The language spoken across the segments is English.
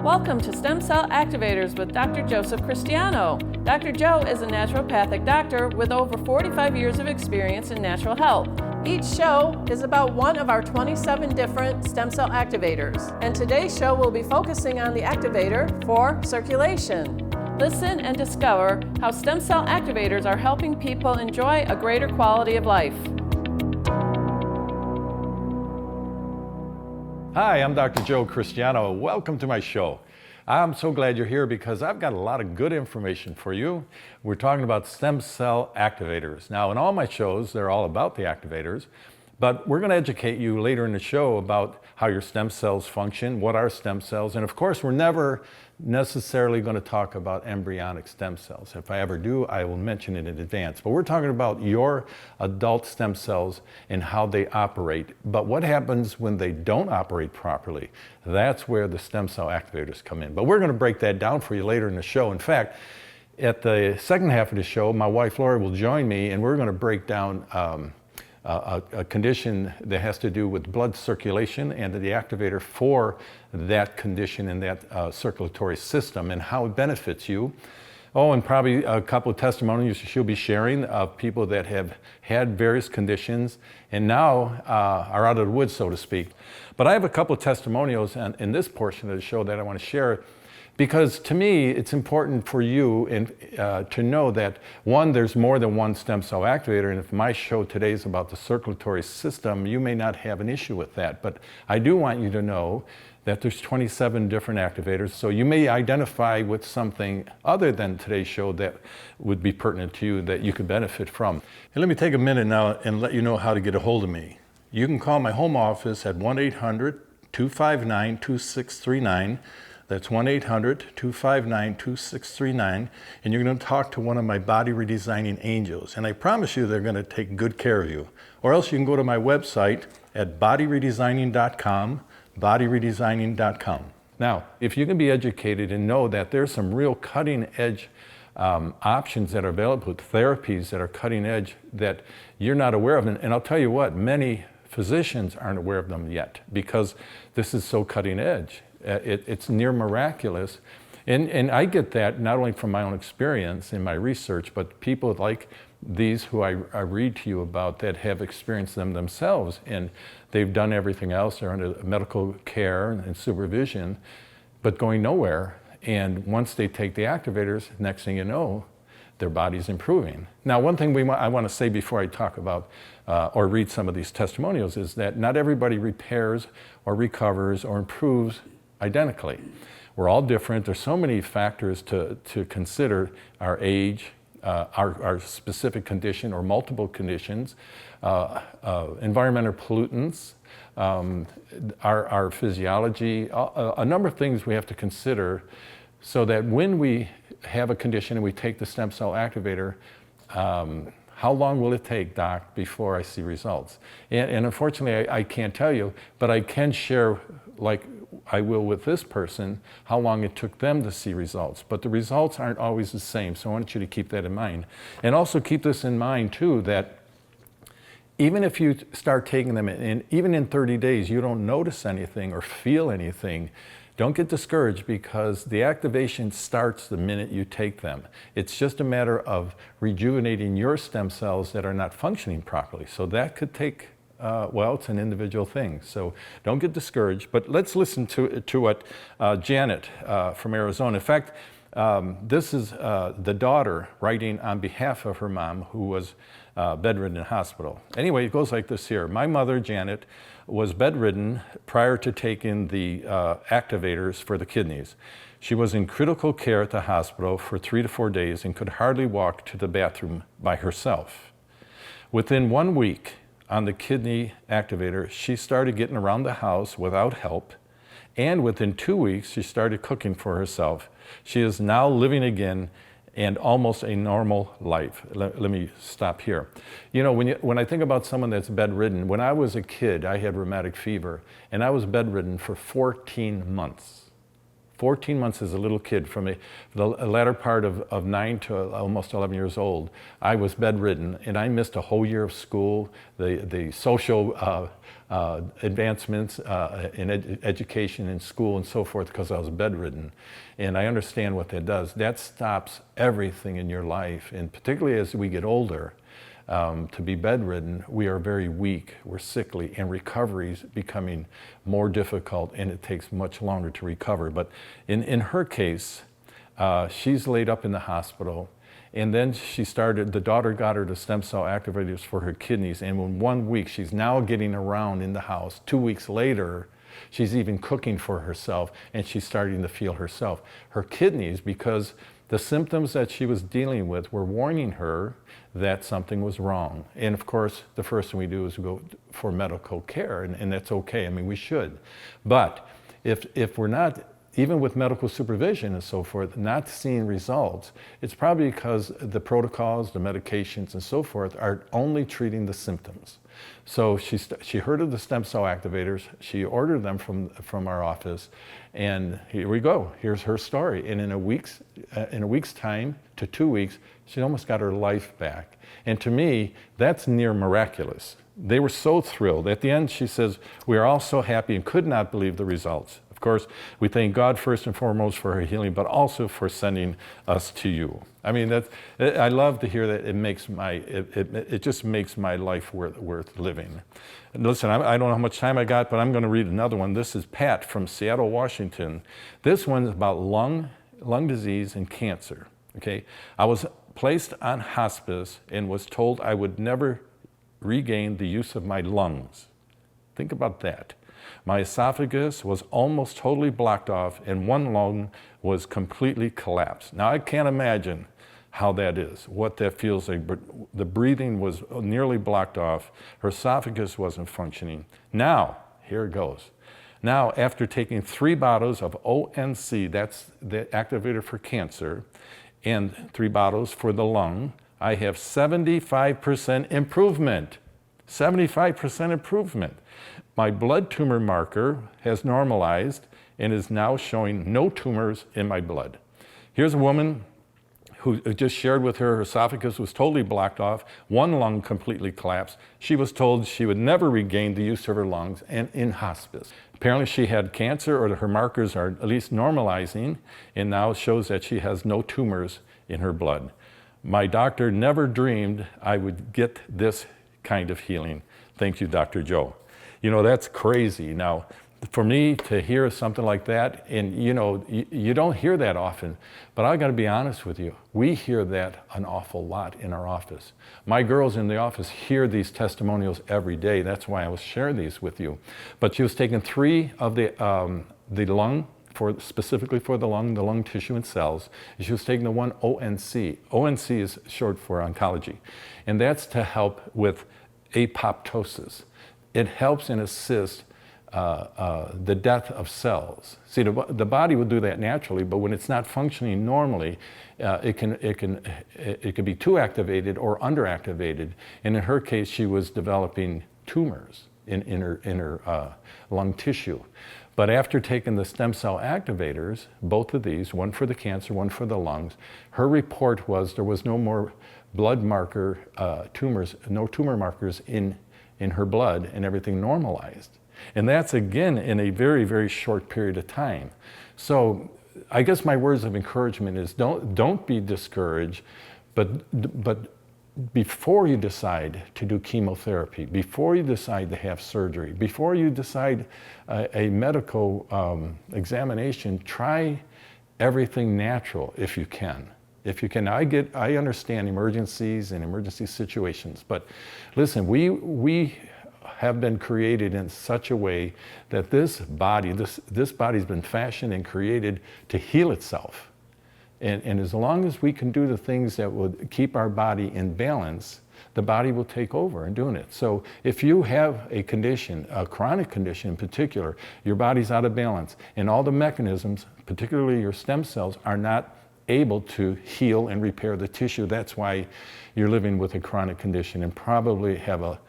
Welcome to Stem Cell Activators with Dr. Joseph Christiano. Dr. Joe is a naturopathic doctor with over 45 years of experience in natural health. Each show is about one of our 27 different stem cell activators, and today's show will be focusing on the activator for circulation. Listen and discover how stem cell activators are helping people enjoy a greater quality of life. Hi, I'm Dr. Joe Christiano. Welcome to my show. I'm so glad you're here because I've got a lot of good information for you. We're talking about stem cell activators. Now, in all my shows, they're all about the activators, but we're going to educate you later in the show about how your stem cells function, what are stem cells, and of course, we're never necessarily going to talk about embryonic stem cells. If I ever do, I will mention it in advance. But we're talking about your adult stem cells and how they operate. But what happens when they don't operate properly? That's where the stem cell activators come in. But we're going to break that down for you later in the show. In fact, at the second half of the show, my wife Lori will join me, and we're going to break down a condition that has to do with blood circulation and the activator for that condition in that circulatory system and how it benefits you. Oh, and probably a couple of testimonies she'll be sharing of people that have had various conditions and now are out of the woods, so to speak. But I have a couple of testimonials in this portion of the show that I want to share, because to me, it's important for you to know that, one, there's more than one stem cell activator, and if my show today is about the circulatory system, you may not have an issue with that. But I do want you to know that there's 27 different activators, so you may identify with something other than today's show that would be pertinent to you that you could benefit from. And let me take a minute now and let you know how to get a hold of me. You can call my home office at 1-800-259-2639. That's 1-800-259-2639, and you're going to talk to one of my body redesigning angels. And I promise you they're going to take good care of you. Or else you can go to my website at bodyredesigning.com, bodyredesigning.com. Now, if you can be educated and know that there's some real cutting edge options that are available, therapies that are cutting edge that you're not aware of, and I'll tell you what, many physicians aren't aware of them yet because this is so cutting edge. It's near miraculous. And I get that not only from my own experience in my research, but people like these who I read to you about that have experienced them themselves. And they've done everything else. They're under medical care and supervision, but going nowhere. And once they take the activators, next thing you know, their body's improving. Now, one thing I want to say before I talk about or read some of these testimonials is that not everybody repairs or recovers or improves identically. We're all different. There's so many factors to consider: our age, our specific condition or multiple conditions, environmental pollutants, our physiology, a number of things we have to consider so that when we have a condition and we take the stem cell activator, how long will it take, Doc, before I see results? And unfortunately, I can't tell you, but I can share, like I will with this person, how long it took them to see results. But the results aren't always the same, so I want you to keep that in mind. And also keep this in mind, too, that even if you start taking them, and even in 30 days, you don't notice anything or feel anything, don't get discouraged because the activation starts the minute you take them. It's just a matter of rejuvenating your stem cells that are not functioning properly. So that could take, well, it's an individual thing. So don't get discouraged, but let's listen to what Janet from Arizona. In fact, this is the daughter writing on behalf of her mom who was bedridden in hospital. Anyway, it goes like this here. My mother, Janet, was bedridden prior to taking the activators for the kidneys. She was in critical care at the hospital for 3 to 4 days and could hardly walk to the bathroom by herself. Within 1 week on the kidney activator, she started getting around the house without help, and within 2 weeks, she started cooking for herself. She is now living again and almost a normal life. Let me stop here. You know, when I think about someone that's bedridden, when I was a kid, I had rheumatic fever, and I was bedridden for 14 months. 14 months as a little kid, from the latter part of 9 to almost 11 years old, I was bedridden, and I missed a whole year of school, the social advancements in education and school and so forth, because I was bedridden. And I understand what that does. That stops everything in your life, and particularly as we get older, to be bedridden, we are very weak, we're sickly, and recovery is becoming more difficult, and it takes much longer to recover. But in her case, she's laid up in the hospital, and then the daughter got her the stem cell activators for her kidneys, and in 1 week, she's now getting around in the house. 2 weeks later, she's even cooking for herself, and she's starting to feel herself. Her kidneys, because the symptoms that she was dealing with were warning her that something was wrong. And of course, the first thing we do is go for medical care, and that's okay. I mean, we should. But if we're not, even with medical supervision and so forth, not seeing results, it's probably because the protocols, the medications and so forth are only treating the symptoms. So she heard of the stem cell activators, she ordered them from our office, and here we go, here's her story. And in a week's time to 2 weeks, she almost got her life back. And to me, that's near miraculous. They were so thrilled. At the end, she says, "We are all so happy and could not believe the results. Of course, we thank God first and foremost for her healing, but also for sending us to you." I mean, I love to hear that. It just makes my life worth living. And listen, I don't know how much time I got, but I'm going to read another one. This is Pat from Seattle, Washington. This one is about lung disease and cancer. Okay, I was placed on hospice and was told I would never regain the use of my lungs. Think about that. My esophagus was almost totally blocked off, and one lung was completely collapsed. Now, I can't imagine how that is, what that feels like. But the breathing was nearly blocked off. Her esophagus wasn't functioning. Now, here it goes. Now, after taking 3 bottles of ONC, that's the activator for cancer, and 3 bottles for the lung, I have 75% improvement. 75% improvement. My blood tumor marker has normalized and is now showing no tumors in my blood. Here's a woman who just shared with her esophagus was totally blocked off, one lung completely collapsed. She was told she would never regain the use of her lungs and in hospice. Apparently she had cancer, or her markers are at least normalizing, and now shows that she has no tumors in her blood. My doctor never dreamed I would get this kind of healing. Thank you, Dr. Joe. You know, that's crazy. Now, for me to hear something like that, and you know, you don't hear that often, but I gotta be honest with you, we hear that an awful lot in our office. My girls in the office hear these testimonials every day. That's why I was sharing these with you. But she was taking 3 of the lung, specifically for the lung tissue and cells. And she was taking the one ONC. ONC is short for oncology, and that's to help with apoptosis. It helps and assists the death of cells. See, the body will do that naturally, but when it's not functioning normally, it can be too activated or underactivated. And in her case, she was developing tumors in her lung tissue. But after taking the stem cell activators, both of these, one for the cancer, one for the lungs, her report was there was no more blood marker tumors, no tumor markers in her blood, and everything normalized. And that's, again, in a very, very short period of time. So I guess my words of encouragement is don't be discouraged, but before you decide to do chemotherapy, before you decide to have surgery, before you decide a medical examination, try everything natural if you can. If you can. I understand emergencies and emergency situations, but listen, we have been created in such a way that this body's been fashioned and created to heal itself. And as long as we can do the things that would keep our body in balance, the body will take over in doing it. So if you have a condition, a chronic condition in particular, your body's out of balance, and all the mechanisms, particularly your stem cells, are not able to heal and repair the tissue. That's why you're living with a chronic condition and probably have a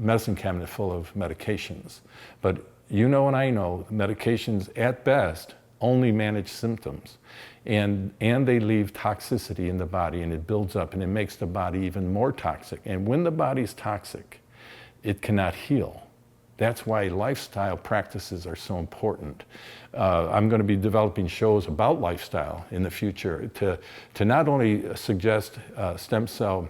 medicine cabinet full of medications. But you know and I know medications at best only manage symptoms. And they leave toxicity in the body, and it builds up and it makes the body even more toxic. And when the body's toxic, it cannot heal. That's why lifestyle practices are so important. I'm going to be developing shows about lifestyle in the future to not only suggest stem cell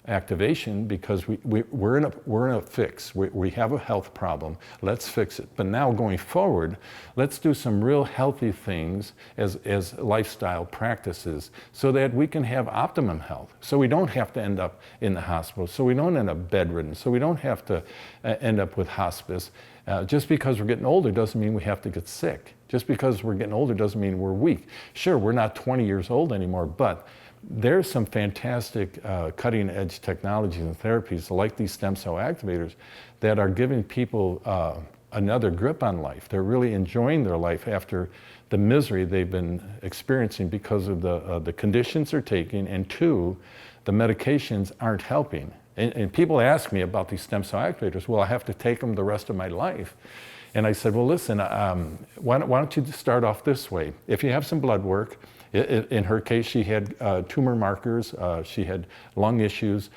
activation, because we're in a fix. We have a health problem. Let's fix it. But now going forward, let's do some real healthy things as lifestyle practices so that we can have optimum health. So we don't have to end up in the hospital. So we don't end up bedridden. So we don't have to end up with hospice. Just because we're getting older doesn't mean we have to get sick. Just because we're getting older doesn't mean we're weak. Sure, we're not 20 years old anymore, but there's some fantastic cutting-edge technologies and therapies like these stem cell activators that are giving people another grip on life. They're really enjoying their life after the misery they've been experiencing because of the conditions they're taking, and two, the medications aren't helping. And people ask me about these stem cell activators. Well, I have to take them the rest of my life. And I said, well, listen, why don't you start off this way? If you have some blood work, in her case, she had tumor markers, she had lung issues,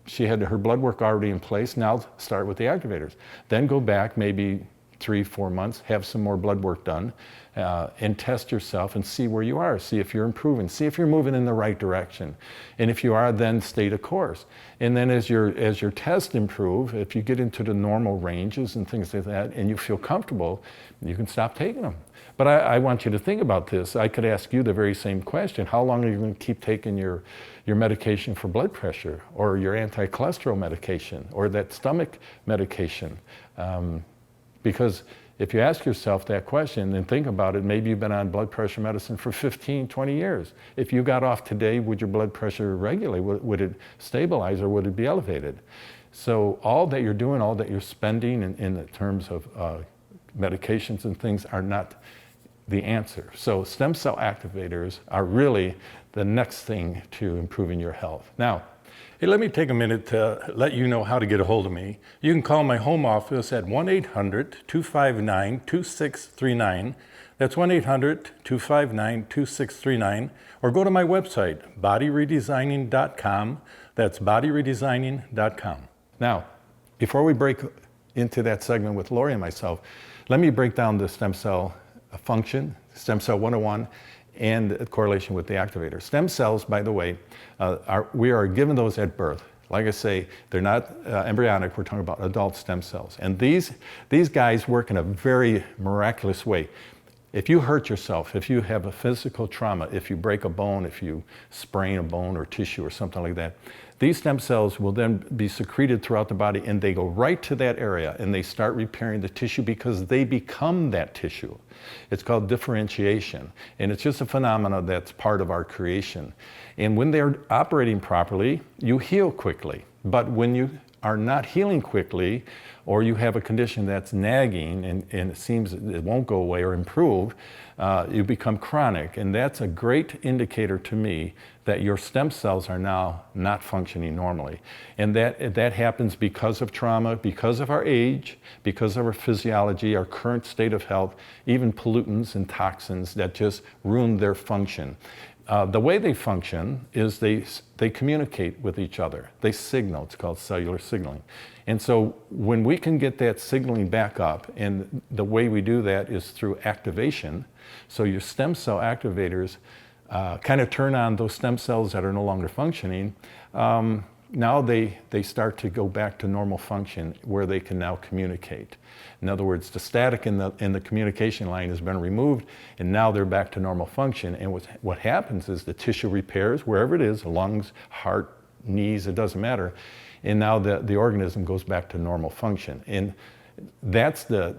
she had her blood work already in place. Now start with the activators. Then go back maybe 3-4 months, have some more blood work done, and test yourself and see where you are, see if you're improving, see if you're moving in the right direction. And if you are, then stay the course. And then as your tests improve, if you get into the normal ranges and things like that, and you feel comfortable, you can stop taking them. But I want you to think about this. I could ask you the very same question. How long are you going to keep taking your medication for blood pressure, or your anti-cholesterol medication, or that stomach medication? Because if you ask yourself that question and think about it, maybe you've been on blood pressure medicine for 15, 20 years. If you got off today, would your blood pressure regulate? Would it stabilize, or would it be elevated? So all that you're doing, all that you're spending in the terms of medications and things are not the answer. So stem cell activators are really the next thing to improving your health. Now, hey, let me take a minute to let you know how to get a hold of me. You can call my home office at 1-800-259-2639. That's 1-800-259-2639. Or go to my website, bodyredesigning.com. That's bodyredesigning.com. Now, before we break into that segment with Lori and myself, let me break down the stem cell function, stem cell 101, and the correlation with the activator. Stem cells, by the way, we are given those at birth. Like I say, they're not embryonic, we're talking about adult stem cells. And these guys work in a very miraculous way. If you hurt yourself, if you have a physical trauma, if you break a bone, if you sprain a bone or tissue or something like that, these stem cells will then be secreted throughout the body, and they go right to that area and they start repairing the tissue because they become that tissue. It's called differentiation, and it's just a phenomenon that's part of our creation. And when they're operating properly, you heal quickly. But when you are not healing quickly, or you have a condition that's nagging and it seems it won't go away or improve, you become chronic. And that's a great indicator to me that your stem cells are now not functioning normally. And that happens because of trauma, because of our age, because of our physiology, our current state of health, even pollutants and toxins that just ruin their function. The way they function is they communicate with each other. They signal. It's called cellular signaling. And so when we can get that signaling back up, and the way we do that is through activation. So your stem cell activators kind of turn on those stem cells that are no longer functioning. Now they start to go back to normal function where they can now communicate. In other words, the static in the communication line has been removed, and now they're back to normal function. And what happens is the tissue repairs, wherever it is, lungs, heart, knees, it doesn't matter. And now the organism goes back to normal function. And that's the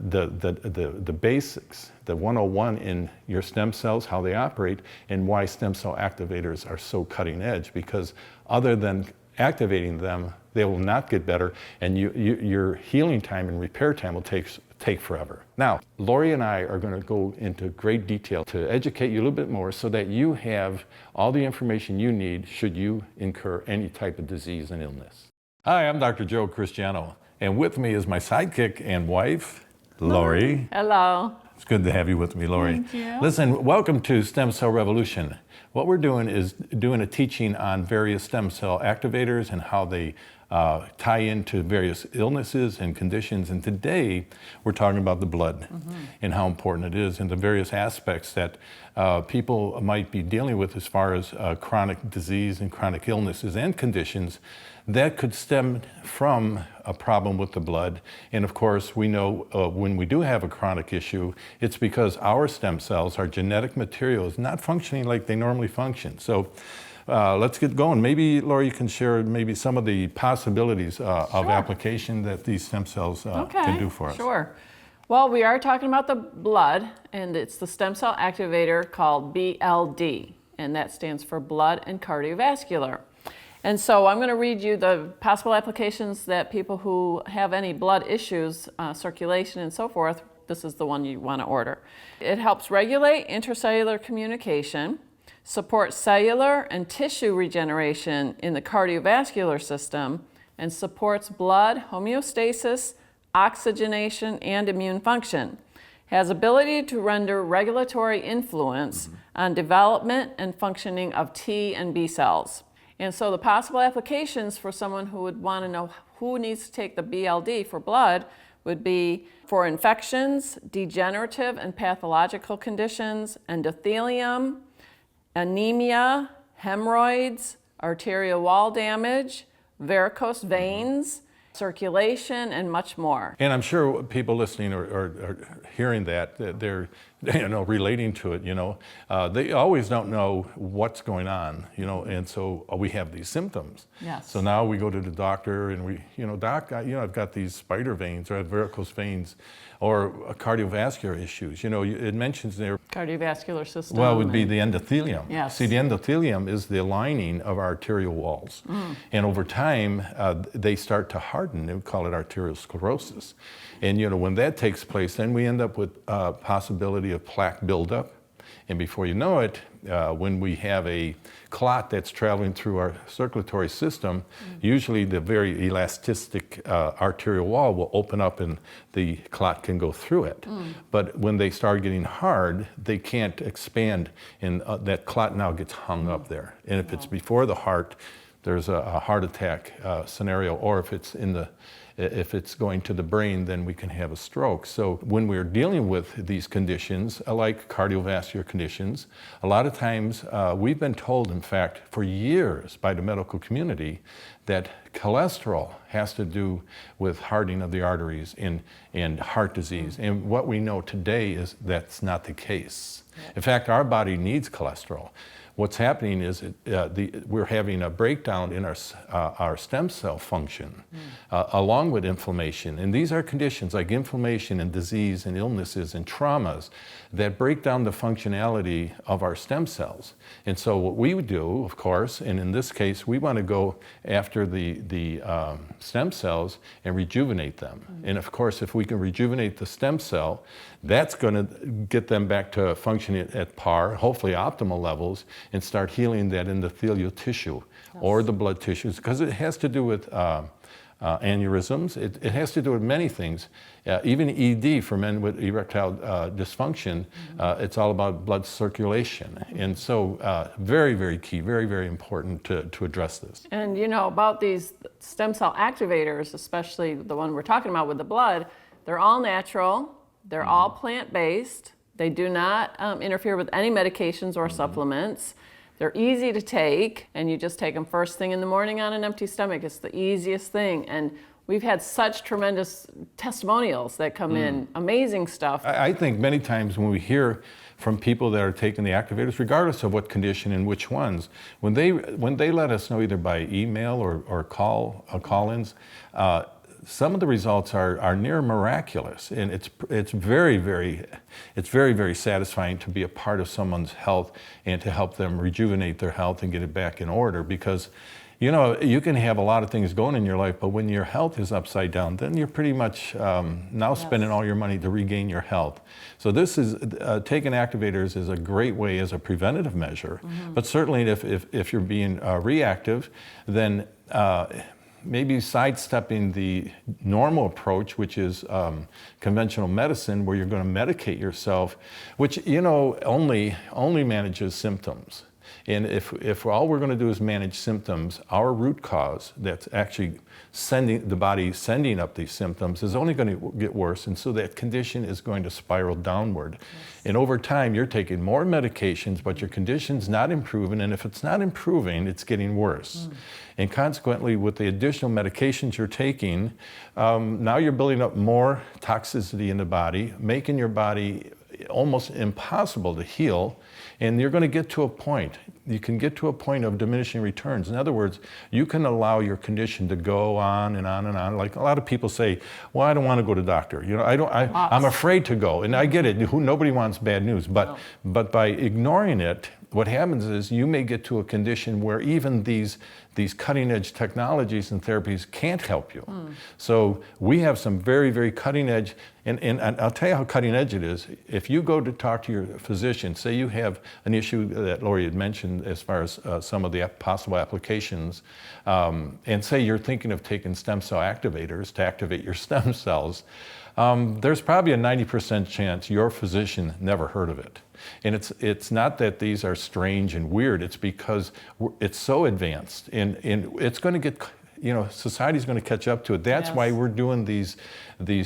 basics, the 101 in your stem cells, how they operate, and why stem cell activators are so cutting edge, because other than activating them, they will not get better, and your healing time and repair time will take forever. Now, Lori and I are going to go into great detail to educate you a little bit more so that you have all the information you need should you incur any type of disease and illness. Hi, I'm Dr. Joe Christiano, and with me is my sidekick and wife, Lori. Hello. It's good to have you with me, Lori. Thank you. Listen, welcome to Stem Cell Revolution. What we're doing is doing a teaching on various stem cell activators and how they tie into various illnesses and conditions. And today, we're talking about the blood and how important it is and the various aspects that people might be dealing with as far as chronic disease and chronic illnesses and conditions that could stem from a problem with the blood. And of course, we know when we do have a chronic issue, it's because our stem cells, our genetic material, is not functioning like they normally function. So let's get going. Maybe, Laura, you can share maybe some of the possibilities of application that these stem cells can do for us. Sure. Well, we are talking about the blood, and it's the stem cell activator called BLD, and that stands for blood and cardiovascular. And so I'm going to read you the possible applications that people who have any blood issues, circulation and so forth, this is the one you want to order. It helps regulate intercellular communication, supports cellular and tissue regeneration in the cardiovascular system, and supports blood homeostasis, oxygenation, and immune function. Has ability to render regulatory influence on development and functioning of T and B cells. And so the possible applications for someone who would want to know who needs to take the BLD for blood would be for infections, degenerative and pathological conditions, endothelium, anemia, hemorrhoids, arterial wall damage, varicose veins, circulation, and much more. And I'm sure people listening are hearing that they're relating to it. They always don't know what's going on. And so we have these symptoms. Yes. So now we go to the doctor and we, doc, I've got these spider veins or varicose veins, or cardiovascular issues. It mentions there. Cardiovascular system. Well, it would be the endothelium. Yes. See, the endothelium is the lining of our arterial walls. And over time, they start to harden. We call it arterial sclerosis. And, when that takes place, then we end up with possibility of plaque buildup. And before you know it, when we have a clot that's traveling through our circulatory system, usually the very elastic arterial wall will open up and the clot can go through it. But when they start getting hard, they can't expand, and that clot now gets hung up there. And if it's before the heart, there's a heart attack scenario, or if it's going to the brain, then we can have a stroke. So when we're dealing with these conditions, like cardiovascular conditions, a lot of times we've been told, in fact, for years by the medical community that cholesterol has to do with hardening of the arteries and heart disease. And what we know today is that's not the case. In fact, our body needs cholesterol. What's happening is we're having a breakdown in our stem cell function, along with inflammation. And these are conditions like inflammation and disease and illnesses and traumas that break down the functionality of our stem cells. And so what we would do, of course, and in this case, we want to go after the stem cells and rejuvenate them. And of course, if we can rejuvenate the stem cell, that's going to get them back to functioning at par, hopefully optimal levels, and start healing that endothelial tissue or the blood tissues, because it has to do with aneurysms. It has to do with many things. Even ED for men with erectile dysfunction, it's all about blood circulation. And so very, very key, very, very important to address this. And about these stem cell activators, especially the one we're talking about with the blood, they're all natural, they're all plant-based, they do not interfere with any medications or supplements. They're easy to take, and you just take them first thing in the morning on an empty stomach. It's the easiest thing. And we've had such tremendous testimonials that come in, amazing stuff. I think many times when we hear from people that are taking the activators, regardless of what condition and which ones, when they let us know either by email or call-ins, some of the results are near miraculous, and it's very, very satisfying to be a part of someone's health and to help them rejuvenate their health and get it back in order. Because you can have a lot of things going in your life, but when your health is upside down, then you're pretty much now spending all your money to regain your health. So this is taking activators is a great way as a preventative measure, but certainly if you're being reactive, then maybe sidestepping the normal approach, which is conventional medicine, where you're going to medicate yourself, which, only manages symptoms. And if all we're going to do is manage symptoms, our root cause that's actually the body sending up these symptoms is only going to get worse. And so that condition is going to spiral downward. Yes. And over time, you're taking more medications, but your condition's not improving. And if it's not improving, it's getting worse. And consequently, with the additional medications you're taking, now you're building up more toxicity in the body, making your body almost impossible to heal. And you're going to get to a point. You can get to a point of diminishing returns. In other words, you can allow your condition to go on and on and on. Like a lot of people say, well, I don't want to go to the doctor. I'm afraid to go. And I get it. Nobody wants bad news. But by ignoring it, what happens is you may get to a condition where even these cutting-edge technologies and therapies can't help you. So we have some very, very cutting-edge, and I'll tell you how cutting-edge it is. If you go to talk to your physician, say you have an issue that Lori had mentioned as far as some of the possible applications, and say you're thinking of taking stem cell activators to activate your stem cells, there's probably a 90% chance your physician never heard of it. And it's not that these are strange and weird, it's because it's so advanced and it's going to get, society's going to catch up to it. That's why we're doing these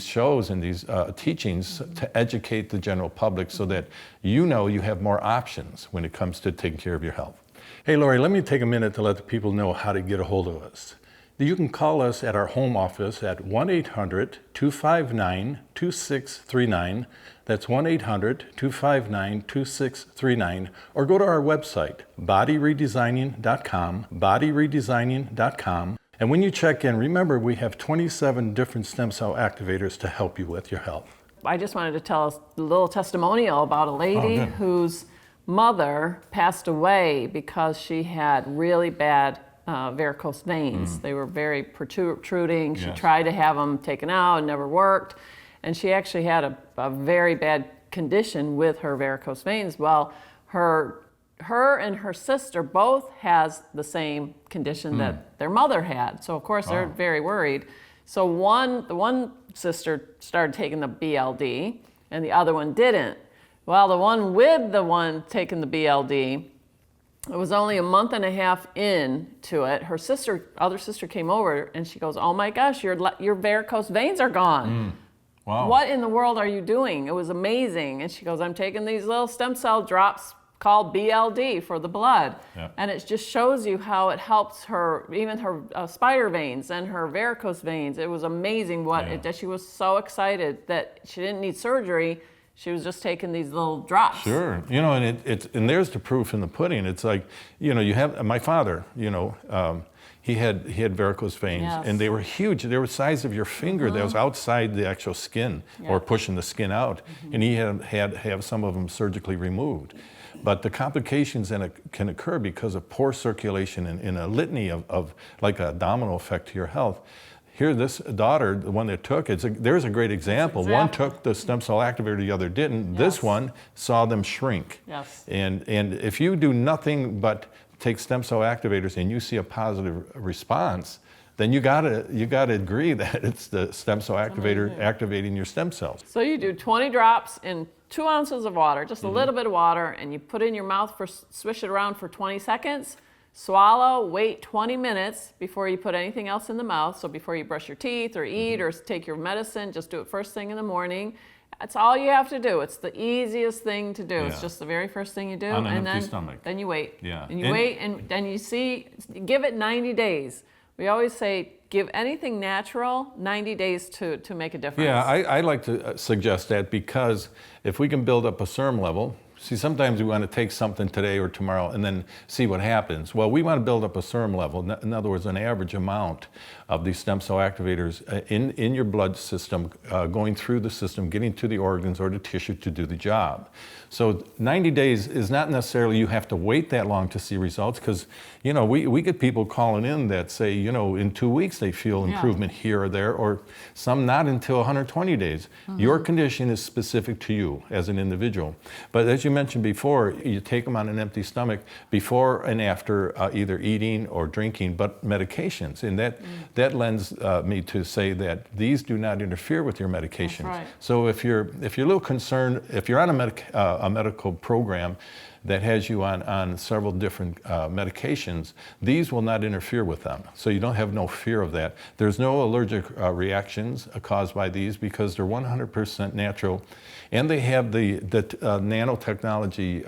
shows and these teachings to educate the general public so that you have more options when it comes to taking care of your health. Hey, Lori, let me take a minute to let the people know how to get a hold of us. You can call us at our home office at 1-800-259-2639. That's 1-800-259-2639. Or go to our website, bodyredesigning.com. And when you check in, remember we have 27 different stem cell activators to help you with your health. I just wanted to tell a little testimonial about a lady whose mother passed away because she had really bad varicose veins. They were very protruding. She tried to have them taken out, it never worked. And she actually had a very bad condition with her varicose veins. Well, her and her sister both has the same condition that their mother had. So of course they're very worried. So the one sister started taking the BLD and the other one didn't. Well, the one with the one taking the BLD, it was only a month and a half into it. Her other sister came over and she goes, "Oh my gosh, your varicose veins are gone. Wow. What in the world are you doing?" It was amazing. And she goes, "I'm taking these little stem cell drops called BLD for the blood." And it just shows you how it helps her, even her spider veins and her varicose veins. It was amazing that she was so excited that she didn't need surgery. She was just taking these little drops. Sure, and there's the proof in the pudding. It's like, you have my father. He had varicose veins, and they were huge. They were the size of your finger. That was outside the actual skin, or pushing the skin out. And he had to have some of them surgically removed. But the complications can occur because of poor circulation and a litany of like a domino effect to your health. Here, this daughter, the one that took it, there's a great example. One took the stem cell activator, the other didn't. This one saw them shrink. And if you do nothing but take stem cell activators and you see a positive response, then you gotta agree that it's the stem cell activator activating your stem cells. So you do 20 drops in 2 ounces of water, just a little bit of water, and you put it in your mouth swish it around for 20 seconds. Swallow, wait 20 minutes before you put anything else in the mouth. So before you brush your teeth or eat or take your medicine, just do it first thing in the morning. That's all you have to do. It's the easiest thing to do. It's just the very first thing you do. On an and empty stomach. Then you wait. And you wait, and then you see, give it 90 days. We always say, give anything natural 90 days to make a difference. Yeah, I like to suggest that, because if we can build up a serum level, see, sometimes we want to take something today or tomorrow and then see what happens. Well, we want to build up a serum level, in other words, an average amount of these stem cell activators in your blood system, going through the system, getting to the organs or the tissue to do the job. So 90 days is not necessarily you have to wait that long to see results, because we get people calling in that say in 2 weeks they feel improvement here or there, or some not until 120 days. Your condition is specific to you as an individual. But as you mentioned before, you take them on an empty stomach before and after either eating or drinking, but medications. And that lends me to say that these do not interfere with your medications. That's right. So if you're a little concerned, if you're on a medical program that has you on several different medications, these will not interfere with them. So you don't have no fear of that. There's no allergic reactions caused by these because they're 100% natural. And they have the nanotechnology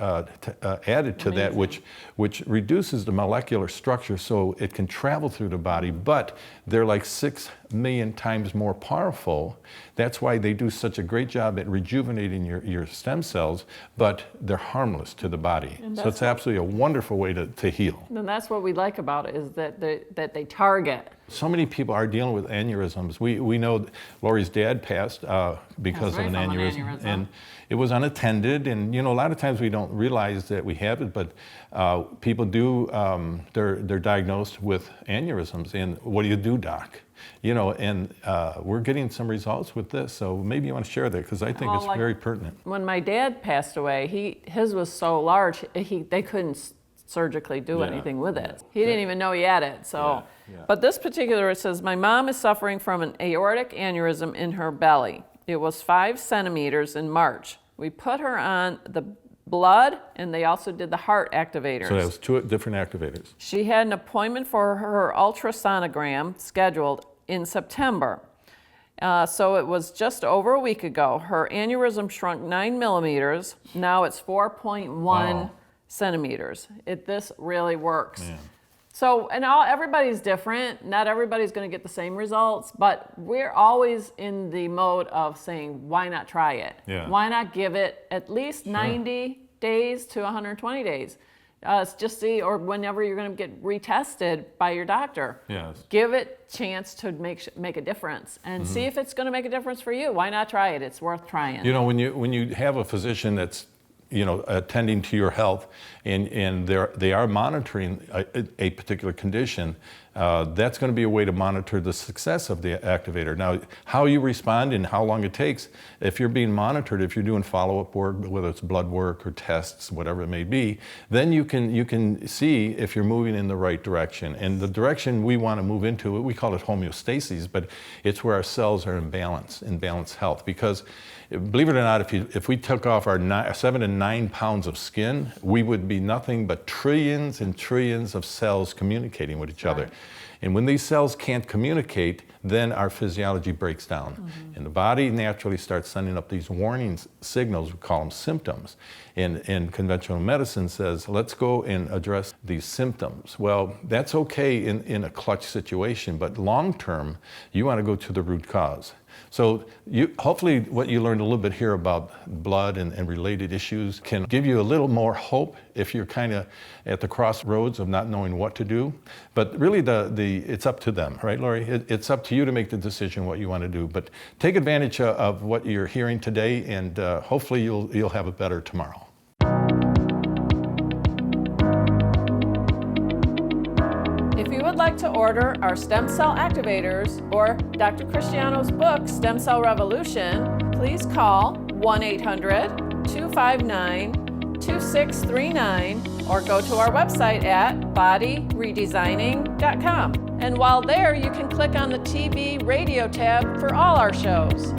added to that, which reduces the molecular structure so it can travel through the body, but they're like 6 million times more powerful. That's why they do such a great job at rejuvenating your stem cells, but they're harmless to the body. So it's absolutely a wonderful way to heal. And that's what we like about it, is that they target. So many people are dealing with aneurysms. We know Lori's dad passed because of an aneurysm, and it was unattended. And a lot of times we don't realize that we have it, but people do. They're diagnosed with aneurysms. And what do you do, doc? And we're getting some results with this. So maybe you want to share that because I think it's very pertinent. When my dad passed away, his was so large they couldn't surgically do anything with it. He didn't even know he had it. So. But this particular, it says, my mom is suffering from an aortic aneurysm in her belly. It was 5 centimeters in March. We put her on the blood, and they also did the heart activators. So that was 2 different activators. She had an appointment for her ultrasonogram scheduled in September. So it was just over a week ago. Her aneurysm shrunk 9 millimeters. Now it's 4.1 centimeters. This really works. Man. So, and everybody's different. Not everybody's going to get the same results, but we're always in the mode of saying, why not try it? Yeah. Why not give it at least 90 days to 120 days? Just see, or whenever you're going to get retested by your doctor. Yes. Give it a chance to make a difference and see if it's going to make a difference for you. Why not try it? It's worth trying. When you have a physician that's attending to your health, and they are monitoring a particular condition, that's going to be a way to monitor the success of the activator. Now, how you respond and how long it takes, if you're being monitored, if you're doing follow-up work, whether it's blood work or tests, whatever it may be, then you can see if you're moving in the right direction. And the direction we want to move into, we call it homeostasis, but it's where our cells are in balanced health. Because believe it or not, if we took off our 7 to 9 pounds of skin, we would be nothing but trillions and trillions of cells communicating with each other. And when these cells can't communicate, then our physiology breaks down. And the body naturally starts sending up these warning signals, we call them symptoms. And conventional medicine says, let's go and address these symptoms. Well, that's okay in a clutch situation, but long term, you want to go to the root cause. So hopefully what you learned a little bit here about blood and related issues can give you a little more hope if you're kind of at the crossroads of not knowing what to do. But really it's up to them, right, Lori? It's up to you to make the decision what you want to do. But take advantage of what you're hearing today, and hopefully you'll have it better tomorrow. If you would like to order our Stem Cell Activators or Dr. Christiano's book, Stem Cell Revolution, please call 1-800-259-2639 or go to our website at bodyredesigning.com. And while there, you can click on the TV radio tab for all our shows.